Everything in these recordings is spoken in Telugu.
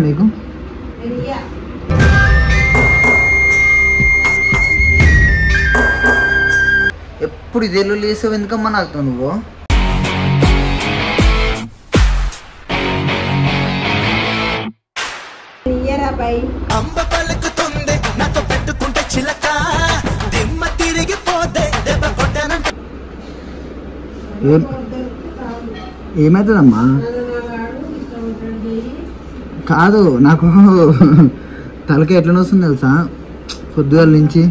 నీకు ఎప్పుడు ఇదే లేసావు ఎందుకమ్మా నాకు నువ్వు ఏమవుతుందమ్మా కాదు నాకు తలకి ఎట్లా వస్తుంది తెలుసా పొద్దుగాల నుంచి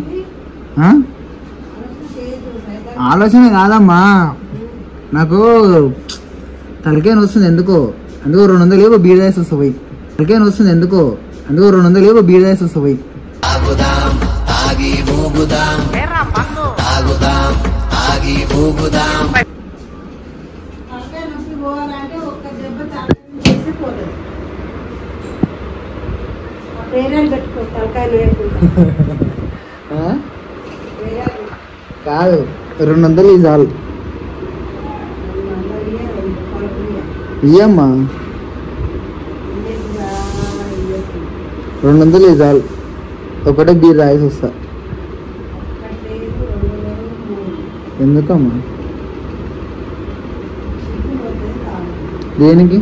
ఆలోచన కాదమ్మా నాకు తలకే వస్తుంది ఎందుకో 200 ఏవో బీడేసి వస్తాయి తలకే వస్తుంది ఎందుకో 200 ఏవో బీడేసి వస్తాయి కాదు 200 చాలు ఇయ్యమ్మా 200 చాలు ఒకటే బీర్ రాసి వస్తా ఎందుకమ్మా దేనికి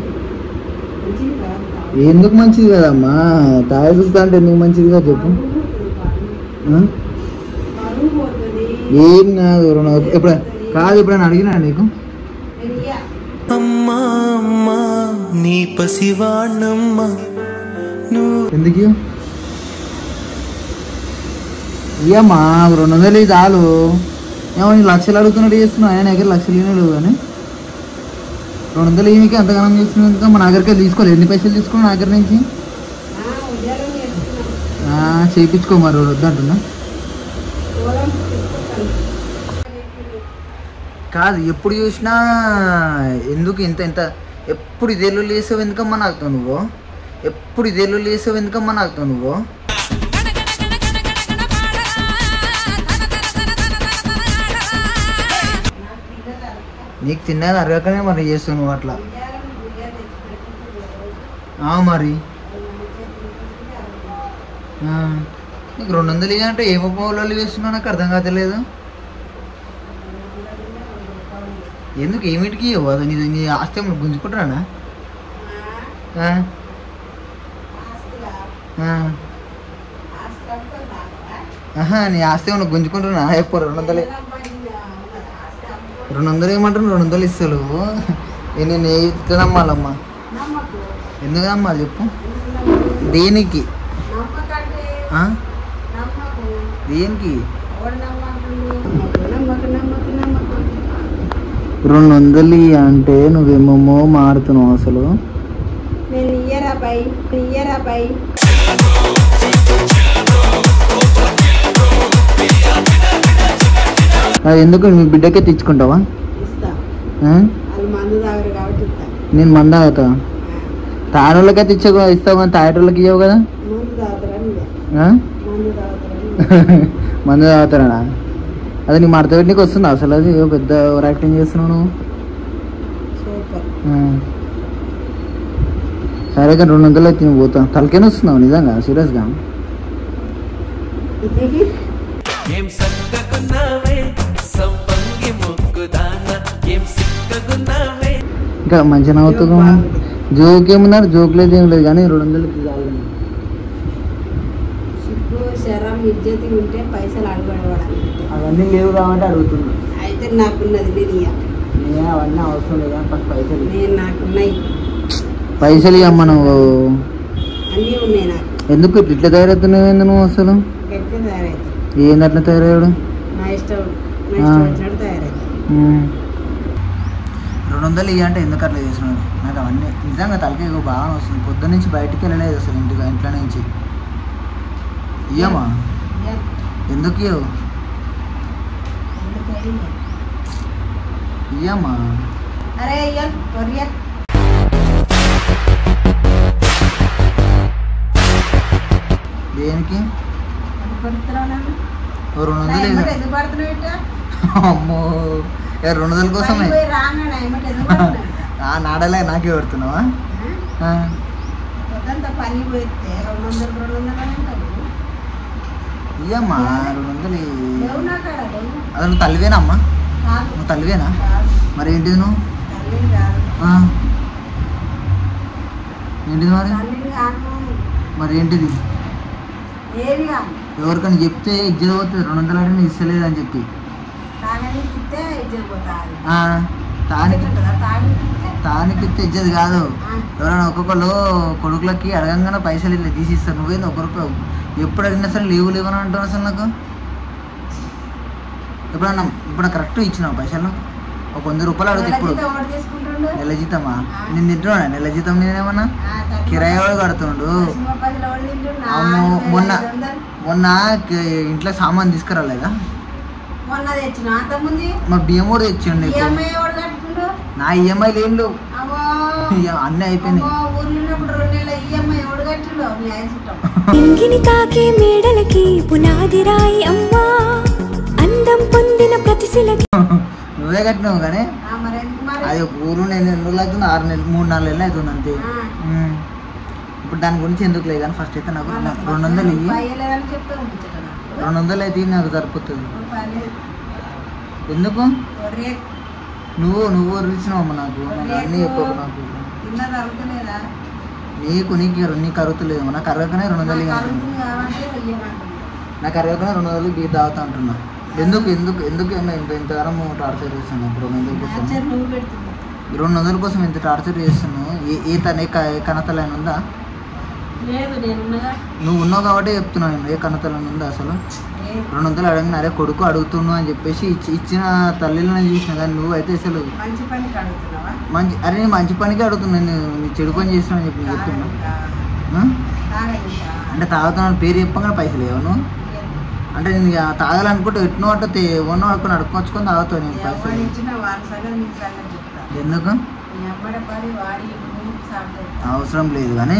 ఎందుకు మంచిది కదమ్మా తాగేసి వస్తా అంటే ఎందుకు మంచిది కదా చెప్పు ఏం కాదు ఎప్పుడైనా అడిగినా నీకు అమ్మా అమ్మా నీ పసివాణమ్మా ఎందుకు ఇయ్యమ్మా 200 చాలు ఏమో నీ లక్షలు అడుగుతున్నట్టు చేస్తున్నావు ఆయన దగ్గర లక్షలు లేవు కానీ 200 ఏమికి అంతగానం చేస్తున్నా మన దగ్గరికి తీసుకోలేదు ఎన్ని పైసలు తీసుకోండి నా దగ్గర నుంచి చేయించుకో మరి వద్దంటున్నా కాదు ఎప్పుడు చూసినా ఎందుకు ఇంత ఎప్పుడు ఇదేళ్ళు లేసావు ఎందుకమ్మా నాకు నువ్వు ఎప్పుడు ఇదేళ్ళు లేసావు ఎందుకమ్మా నాకు నువ్వు నీకు తిన్నది అరగకనే మరి చేస్తావు నువ్వు అట్లా మరి నీకు 200 అంటే ఏమో పౌలు వేస్తున్నావు నాకు అర్థం కావట్లేదు ఎందుకు ఏమిటికి అది నీ ఆస్తి ఏమన్నా గుంజుకుంటారా నీ ఆస్తి ఏమన్నా గుంజుకుంటున్నా ఎప్పుడు 200 ఏమంటారు 200 ఇస్తాను నేను ఇట్లా నమ్మాలమ్మా ఎందుకు నమ్మాలి చెప్పు దేనికి దేనికి 200 అంటే నువ్వేమో మారుతున్నావు అసలు ఎందుకు మీ బిడ్డకే తెచ్చుకుంటావా నేను మంద తాగుతా తాగోళ్ళకే ఇస్తావు కానీ తాగేటోళ్ళకి ఇవ్వవు కదా మందు తాగుతారా అది నీ మడత పెట్టినకి వస్తుందా అసలు అది పెద్ద ఓవర్ యాక్టింగ్ చేస్తున్నావు నువ్వు సరే కానీ 200 అయితే నువ్వు పోతావు తలకేనే వస్తున్నావు నిజంగా సీరియస్గా ఇంకా మంచిగా అవుతుందా జోక్ ఏమన్నారు జోక్ లేదు ఏం లేదు కానీ 200 అవన్నీ లేవు కాబట్టి అడుగుతున్నా అయితే నాకున్నది అవన్నీ అవసరం లేదు కానీ పైసలు నాకున్నాయి పైసలు ఇవ్వమ్మ నువ్వు అన్నీ ఉన్నాయి నాకు ఎందుకు ఇట్లా తయారవుతున్నావు ఏంది నువ్వు అసలు ఏంది అట్లా తయారయ్యాడు నా ఇష్టం 200 ఇవ్వంటే ఎందుకు అట్లా చేస్తున్నాడు నాకు అవన్నీ నిజంగా తలకి బాగా వస్తుంది పొద్దు నుంచి బయటికి వెళ్ళలేదు అసలు ఇంట్లో నుంచి ఇయ్యమ్మా ఎందుకు ఇయ్యమ్మా దేనికి 200 అమ్మో 200 కోసమే నాడలే నాకే పెడుతున్నావా పొద్దంతా పని పోయితే 200 అంటారు. ఇయ్యమ్మా 200 లేవు నా కాడ లేవు. అసలు నువ్వు తల్లివేనా అమ్మా? కాదు నువ్వు తల్లివేనా? కాదు మరి ఏంటిది నువ్వు? తల్లిని కాదు ఏంటిది మరి? తల్లిని కాను. మరి ఏంటిది? ఏది కాదు. ఎవరికైనా చెప్తే ఇజ్జత పోతుంది. 200 అంటే నీకు ఇస్తలేదు అని చెప్పి తాగడానికి ఇస్తే ఇజ్జత్ పోతుంది. తానికి తాగడానికి ఇస్తే తానికి ఇస్తే ఇజ్జత కాదు. ఎవరైనా ఒక్కొక్కరు కొడుకులకి అడగంగానే పైసలు ఇట్లా తీసిస్తారు. నువ్వేంది ఒకరికి ఎప్పుడు అడిగినా సరే లేవు లేవని అంటావు. అసలు నాకు ఎప్పుడన్నా ఇప్పుడు కరెక్ట్ ఇచ్చినావు పైసలు? ఒక 100 రూపాయలు అడుగుతా. ఇప్పుడు ఎవరు తీసుకుంటుండు? నెల జీతమా? నేను తింటున్నా నెల జీతం? నేనేమన్నా కిరాయి వాడు కడుతుండు. అమ్మో మొన్న ఇంట్లో సామాన్ తీసుకురాలేదా? మొన్న తెచ్చిన అంతకుముంది మా బియ్యం కూడా తెచ్చిండు. ఈఎంఐ ఎవడు కట్టుకుండు? నా ఈఎంఐ లేళ్ళు అన్నీ అయిపోయినాయి. ఊర్లో ఉన్నప్పుడు 2 నెలల ఈఎంఐ ఎవడు కట్టిండు? మీ ఆయన చుట్టం. ఇంగిని తాకే మేడలకి పునాది రాయి అమ్మా, అందం పొందిన ప్రతిశిలకి. నువ్వే కట్టినావు కానీ మరి ఎందుకు మరి? అది ఊరు నేను 2 రోజులు అవుతుంది, 6 నెలలు 3-4 నెలలు అవుతుంది అంతే. ఇప్పుడు దాని గురించి ఎందుకు లేదు కానీ ఫస్ట్ అయితే నాకు 200 ఇయ్యి. పయ్యలేదని చెప్తా ఉంచట నాకు. 200 అయితే నాకు సరిపోతుంది. ఎందుకు ఒరే నువ్వు ఇచ్చినావమ్మ నాకు అన్నీ చెప్పకు. నాకు తిన్నది అరుగుతలేదా? నీకు అరుగుతలేదు. నాకు అరగకనే 200 ఇవ్వండి. అరుగుతుంది కాబట్టి ఇయ్యమంటున్నా. నాకు అరగకనే 200 బీ తాగుతా అంటున్నా. ఎందుకు ఎందుకు ఎందుకు ఇంతగానం టార్చర్ చేస్తున్నావు? ఇప్పుడు 200 కోసం టార్చర్ నువ్వు పెడుతున్నావు. 200 కోసం ఎంత టార్చర్ చేస్తున్నావు? ఏ కనతలైన ఉందా? లేదు నేనున్నగా. నువ్వు ఉన్నావు కాబట్టి చెప్తున్నావు. నేను ఏ కనతలైన ఉందా అసలు? 200 అడిగిన అరే కొడుకు అడుగుతున్నావు అని చెప్పేసి ఇచ్చిన తల్లిని చూసిన కానీ నువ్వు అయితే అసలు మంచి పనికి అడుగుతున్నావా? అరే నేను మంచి పనికి అడుగుతున్నాను. నీ చెడు పని చేస్తున్నావు అని చెప్పి నేను చెప్తున్నా. అంటే తాగుతున్నాను పేరు చెప్పగానే పైసలు ఇవ్వను. అంటే నేను తాగాలనుకుంటే ఎట్నో అట్ట ఎవరినో అడుకొని అడుక్కొచ్చుకొని తాగుతావు. నేను పైసలు ఎందుకు అవసరం లేదు కానీ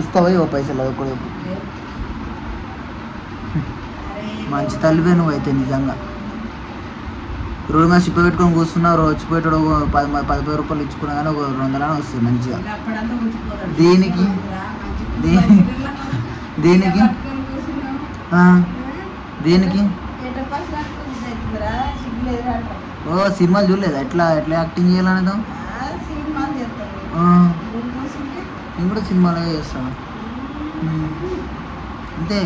ఇస్తావా ఓ పైసలు? అది కూడా మంచి తల్లివే నువ్వు అయితే నిజంగా. రోడ్డు మీద చిప్ప పెట్టుకొని కూర్చున్నావు. రోజు పెట్టాడు 10 రూపాయలు ఇచ్చుకున్నా కానీ ఒక 200 వస్తుంది మంచిగా. దేనికి దేనికి దేనికి? ఓ సినిమాలు చూడలేదు? ఎట్లా యాక్టింగ్ చేయాలనేదా? నేను కూడా సినిమాలో చేస్తాను అంతే.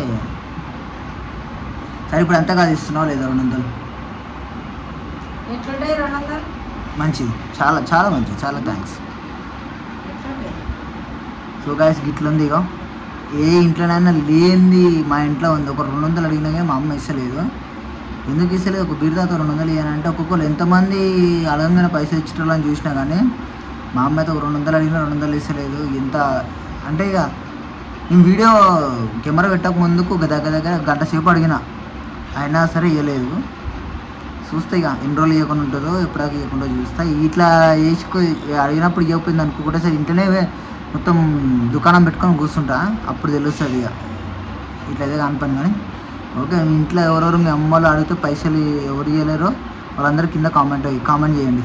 సరే ఇప్పుడు ఎంత కాదు ఇస్తున్నావు లేదా? 200 మంచిది, చాలా చాలా మంచిది, చాలా థ్యాంక్స్. So guys గిట్లుంది. ఇక ఏ ఇంట్లోనైనా లేనిది మా ఇంట్లో ఉంది. ఒక 200 అడిగినా కానీ మా అమ్మ ఇస్తలేదు. ఎందుకు ఇస్తలేదు? ఒక బీర్ తాత 200 ఇవ్వాలంటే ఒక్కొక్కరు ఎంతమంది అడగంగానే పైసలు ఇచ్చేటోళ్ళని చూసినా కానీ మా అమ్మ అయితే ఒక 200 అడిగినా 200 ఇస్తలేదు. ఎంత అంటే ఇక నేను వీడియో కెమెరా పెట్టక ముందుకు దగ్గర గంట సేపు అడిగిన అయినా సరే ఇవ్వలేదు. చూస్తే ఇక ఎన్ని రోజులు ఇవ్వకుండా ఉంటుందో ఎప్పుడాక ఇవ్వకుండా చూస్తా. ఇట్లా వేసుకో అడిగినప్పుడు ఇవ్వకపోయింది అనుకుంటే సరే ఇంట్లోనే మొత్తం దుకాణం పెట్టుకొని కూర్చుంటా. అప్పుడు తెలుస్తుంది ఇక ఇట్లయితే కానిపని. కానీ ఓకే మీ ఇంట్లో ఎవరెవరు మీ అమ్మ వాళ్ళు అడిగితే పైసలు ఎవరు ఇవ్వలేరో వాళ్ళందరూ కింద కామెంట్ చేయండి.